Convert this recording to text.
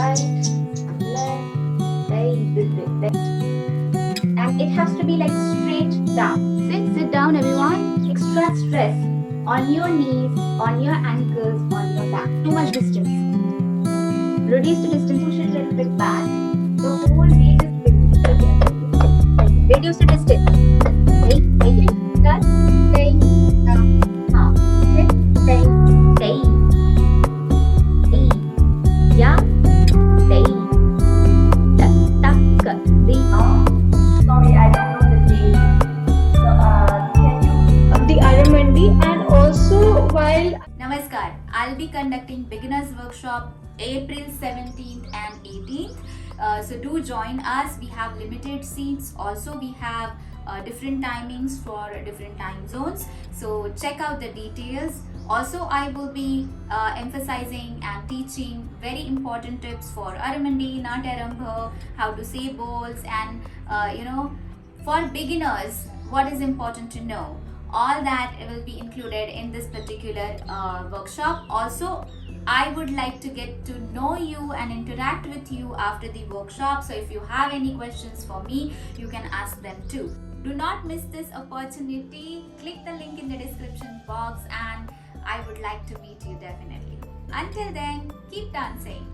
right, left, right. And it has to be like straight down. Sit down everyone. Extra stress on your knees, on your ankles, on your back. Too much distance. Reduce the distance, push it a little bit back. The whole weight is released again. Reduce the distance. Sorry, I don't know the name. Can you the Aramandhi, and also while Namaskar, I'll be conducting beginners workshop April 17th and 18th. So do join us. We have limited seats. Also we have different timings for different time zones. So check out the details. Also I will be emphasizing and teaching very important tips for Aramandhi, not Arambha, how to say Bols, and for beginners what is important to know. All that will be included in this particular workshop. Also I would like to get to know you and interact with you after the workshop, so if you have any questions for me you can ask them too. Do not miss this opportunity. Click the link in the description box and I would like to meet you definitely. Until then, keep dancing.